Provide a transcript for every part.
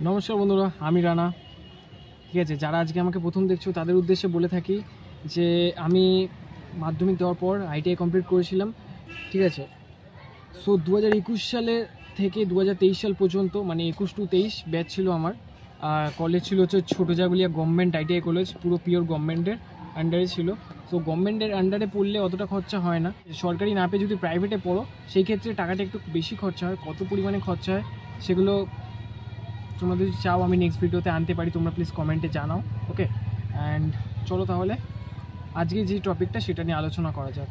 নমস্কার বন্ধুরা, আমি রানা। ঠিক আছে, যারা আজকে আমাকে প্রথম দেখছো তাদের উদ্দেশ্যে বলে থাকি যে আমি মাধ্যমিক দেওয়ার পর আইটিআই কমপ্লিট করেছিলাম। ঠিক আছে, সো 2021 সালে থেকে 2023 সাল পর্যন্ত, মানে 21 to 23 ব্যাচ ছিল আমার। কলেজ ছিল হচ্ছে ছোটো জাগুলিয়া গভর্নমেন্ট আইটিআই কলেজ, পুরো পিওর গভর্নমেন্টের আন্ডারে ছিল। সো গভর্নমেন্টের আন্ডারে পড়লে অতটা খরচা হয় না, সরকারি না পেয়ে যদি প্রাইভেটে পড়ো সেই ক্ষেত্রে টাকাটা একটু বেশি খরচা হয়। কত পরিমাণে খরচা হয় সেগুলো তোমরা যদি চাও আমি নেক্সট ভিডিওতে আনতে পারি, তোমরা প্লিজ কমেন্টে জানাও। ওকে, অ্যান্ড চলো তাহলে আজকে যে টপিকটা সেটা নিয়ে আলোচনা করা যাক।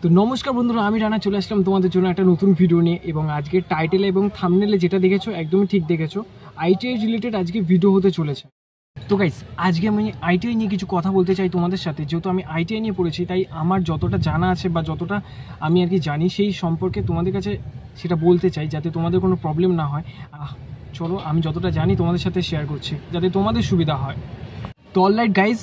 তো নমস্কার বন্ধুরা, আমি রানা চলে আসলাম তোমাদের জন্য একটা নতুন ভিডিও নিয়ে। এবং আজকের টাইটেলে এবং থাম্বনেলে যেটা দেখেছো একদমই ঠিক দেখেছো, আইটিআই রিলেটেড আজকে ভিডিও হতে চলেছে। তো গাইস, আজকে আমি আইটিআই নিয়ে কিছু কথা বলতে চাই তোমাদের সাথে। যেহেতু আমি আইটিআই নিয়ে পড়েছি, তাই আমার যতটা জানা আছে বা যতটা আমি আর কি জানি সেই সম্পর্কে তোমাদের কাছে সেটা বলতে চাই, যাতে তোমাদের কোনো প্রবলেম না হয়। চলো আমি যতটা জানি তোমাদের সাথে শেয়ার করছি, যাতে তোমাদের সুবিধা হয়। তো অলরাইট গাইস,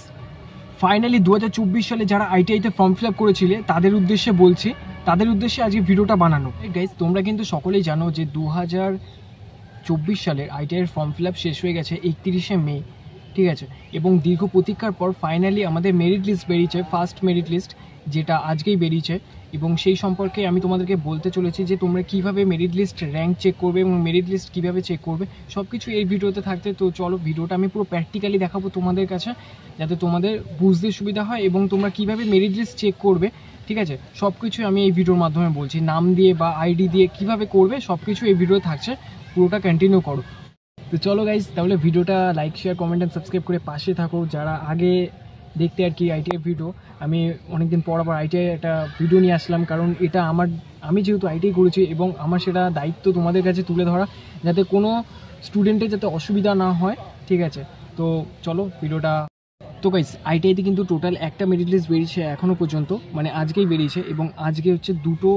ফাইনালি 2024 সালে যারা আইটিআইতে ফর্ম ফিল আপ করেছিলে তাদের উদ্দেশ্যে বলছি, তাদের উদ্দেশ্যে আজকে ভিডিওটা বানানো। গাইস, তোমরা কিন্তু সকলেই জানো যে 2024 সালের আইটিআইয়ের ফর্ম ফিল আপ শেষ হয়ে গেছে 31শে মে। ঠিক আছে, এবং দীর্ঘ প্রতীক্ষার পর ফাইনালি আমাদের মেরিট লিস্ট বেরিয়েছে, ফার্স্ট মেরিট লিস্ট, যেটা আজকেই বেরিয়েছে। এবং সেই সম্পর্কে আমি তোমাদেরকে বলতে চলেছি যে তোমরা কীভাবে মেরিট লিস্ট র্যাঙ্ক চেক করবে এবং মেরিট লিস্ট কীভাবে চেক করবে, সব কিছু এই ভিডিওতে থাকতে। তো চলো ভিডিওটা আমি পুরো প্র্যাকটিক্যালি দেখাবো তোমাদের কাছে, যাতে তোমাদের বুঝতে সুবিধা হয় এবং তোমরা কীভাবে মেরিট লিস্ট চেক করবে। ঠিক আছে, সব কিছু আমি এই ভিডিওর মাধ্যমে বলছি, নাম দিয়ে বা আইডি দিয়ে কীভাবে করবে সব কিছু এই ভিডিও থাকছে, পুরোটা কন্টিনিউ করো। তো চলো গাইজ, তাহলে ভিডিওটা like share comment and subscribe করে পাশে থাকো। যারা আগে দেখতে আর কি আইটিআই ভিডিও, আমি অনেকদিন পর আবার আইটিআই একটা ভিডিও নিয়ে আসলাম, কারণ এটা আমি যেহেতু আইটিআই করেছি এবং আমার সেটা দায়িত্ব তোমাদের কাছে তুলে ধরা, যাতে কোনো স্টুডেন্টের যাতে অসুবিধা না হয়। ঠিক আছে, তো চলো ভিডিওটা। তো গাইস, আইটিআইতে কিন্তু টোটাল একটা মেরিট লিস্ট বেরিয়েছে এখনও পর্যন্ত, মানে আজকেই বেরিয়েছে। এবং আজকে হচ্ছে দুটো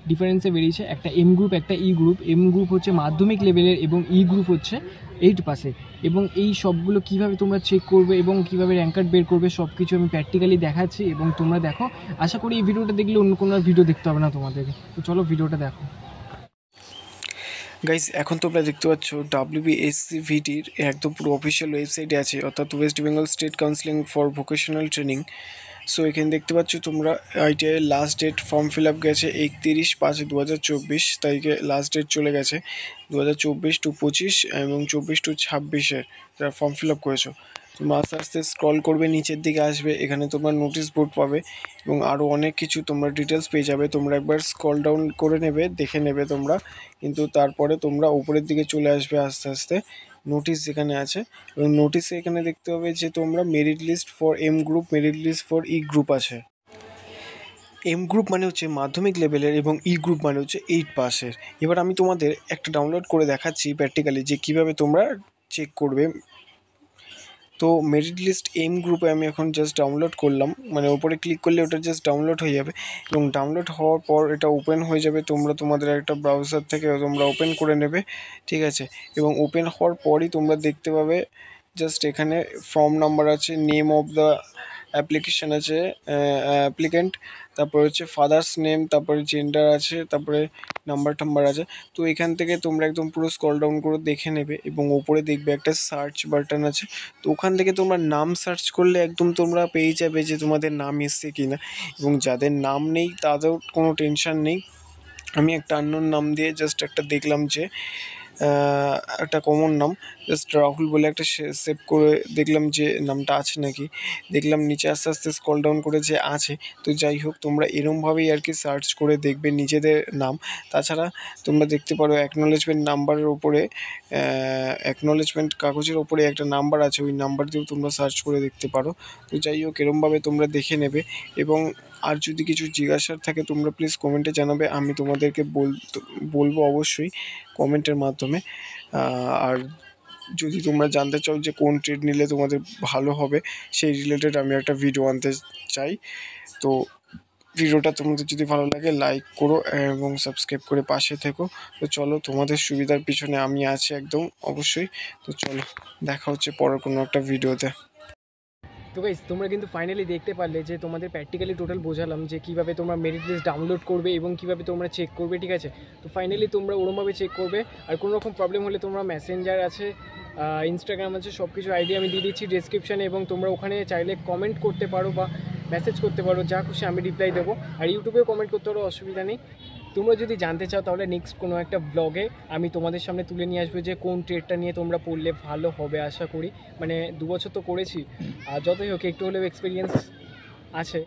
ডিফারেন্সে বেরিয়েছে, একটা এম গ্রুপ একটা ই গ্রুপ। এম গ্রুপ হচ্ছে মাধ্যমিক লেভেলের এবং ই গ্রুপ হচ্ছে 8 পাসে। এবং এই সবগুলো কিভাবে তোমরা চেক করবে এবং কিভাবে র্যাঙ্ক কার্ড বের করবে সব কিছু আমি প্র্যাকটিক্যালি দেখাচ্ছি, এবং তোমরা দেখো। আশা করি এই ভিডিওটা দেখলে অন্য কোনো ভিডিও দেখতে হবে না তোমাদেরকে। তো চলো ভিডিওটা দেখো। গাইস, এখন তোমরা দেখতে পাচ্ছ WBSCVTর একদম পুরো অফিসিয়াল ওয়েবসাইটে আছে, অর্থাৎ West Bengal state counselling for vocational training. So এখানে দেখতে পাচ্ছ তোমরা ITI last date form fill up গেছে 31/5/2024 তারিখে লাস্ট ডেট চলে গেছে। 2024 to 25 এবং 24 to 26-এ যারা ফর্ম ফিল আপ করেছো, তোমরা আস্তে আস্তে স্ক্রল করবে, নিচের দিকে আসবে, এখানে তোমরা নোটিশ বোর্ড পাবে এবং আরও অনেক কিছু তোমরা ডিটেলস পেয়ে যাবে। তোমরা একবার স্ক্রল ডাউন করে নেবে, দেখে নেবে তোমরা, কিন্তু তারপরে তোমরা উপরের দিকে চলে আসবে আস্তে আস্তে নোটিশ যেখানে আছে, এবং নোটিশে এখানে দেখতে হবে যে তোমরা merit list for M group, merit list for E group আছে। এম গ্রুপ মানে হচ্ছে মাধ্যমিক লেভেলের এবং ই গ্রুপ মানে হচ্ছে 8 পাসের। এবার আমি তোমাদের একটা ডাউনলোড করে দেখাচ্ছি প্র্যাকটিক্যালি যে কীভাবে তোমরা চেক করবে। তো মেরিট লিস্ট এম গ্রুপে আমি এখন জাস্ট ডাউনলোড করলাম, মানে ওপরে ক্লিক করলে ওটা জাস্ট ডাউনলোড হয়ে যাবে, এবং ডাউনলোড হওয়ার পর এটা ওপেন হয়ে যাবে। তোমরা তোমাদের একটা ব্রাউজার থেকে তোমরা ওপেন করে নেবে, ঠিক আছে। এবং ওপেন হওয়ার পরই তোমরা দেখতে পাবে জাস্ট এখানে ফর্ম নাম্বার আছে, নেম অফ দ্য অ্যাপ্লিকেশান আছে, অ্যাপ্লিক্যান্ট, তারপরে হচ্ছে ফাদার্স নেম, তারপরে জেন্ডার আছে, তারপরে নাম্বার টাম্বার আছে। তো এখান থেকে তোমরা একদম পুরো স্ক্রল ডাউন করে দেখে নেবে, এবং ওপরে দেখবে একটা সার্চ বাটন আছে। তো ওখান থেকে তোমরা নাম সার্চ করলে একদম তোমরা পেয়ে যাবে যে তোমাদের নাম এসছে কি না। এবং যাদের নাম নেই তাদের কোনো টেনশান নেই। আমি একটা আননোন নাম দিয়ে জাস্ট একটা দেখলাম যে একটা কমন নাম, জাস্ট রাহুল বলে একটা সেভ করে দেখলাম যে নামটা আছে নাকি। দেখলাম নিচে আস্তে আস্তে স্ক্রল ডাউন করে যে আছে। তো যাই হোক, তোমরা এরমভাবেই আর কি সার্চ করে দেখবে নিজেদের নাম। তাছাড়া তোমরা দেখতে পারো অ্যাকনোলেজমেন্ট নাম্বারের ওপরে, অ্যাকনোলেজমেন্ট কাগজের ওপরে একটা নাম্বার আছে, ওই নাম্বার দিয়েও তোমরা সার্চ করে দেখতে পারো। তো যাই হোক, এরমভাবে তোমরা দেখে নেবে। এবং আর যদি কিছু জিজ্ঞাসার থাকে তোমরা প্লিজ কমেন্টে জানাবে, আমি তোমাদেরকে বলবো অবশ্যই কমেন্টের মাধ্যমে। আর যদি তোমরা জানতে চাও যে কোন ট্রেড নিলে তোমাদের ভালো হবে, সেই রিলেটেড আমি একটা ভিডিও আনতে চাই। তো ভিডিওটা তোমাদের যদি ভালো লাগে লাইক করো এবং সাবস্ক্রাইব করে পাশে থেকো। তো চলো, তোমাদের সুবিধার পিছনে আমি আছি একদম অবশ্যই। তো চলো, দেখা হচ্ছে পরের কোনো একটা ভিডিওতে। তো গাইস তোমরা কিন্তু ফাইনালি দেখতে পারলে যে তোমাদের প্র্যাকটিক্যালি টোটাল বোঝালাম যে কীভাবে তোমরা মেরিট লিস্ট ডাউনলোড করবে এবং কীভাবে তোমরা চেক করবে, ঠিক আছে। তো ফাইনালি তোমরা ওরমভাবে চেক করবে। আর কোনো রকম প্রবলেম হলে তোমরা মেসেঞ্জার আছে, ইনস্টাগ্রাম আছে, সব কিছু আইডি আমি দিয়ে দিচ্ছি ডেসক্রিপশানে, এবং তোমরা ওখানে চাইলে কমেন্ট করতে পারো বা মেসেজ করতে পারো, যা খুশি আমি রিপ্লাই দেবো। আর ইউটিউবেও কমেন্ট করতে পারো, অসুবিধা নেই। তোমরা যদি জানতে চাও তাহলে নেক্সট কোনো একটা ব্লগে আমি তোমাদের সামনে তুলে নিয়ে আসবো যে কোন ট্রেডটা নিয়ে তোমরা পড়লে ভালো হবে। আশা করি, মানে 2 বছর তো করেছি, আর যতই হোক একটু হলেও এক্সপিরিয়েন্স আছে।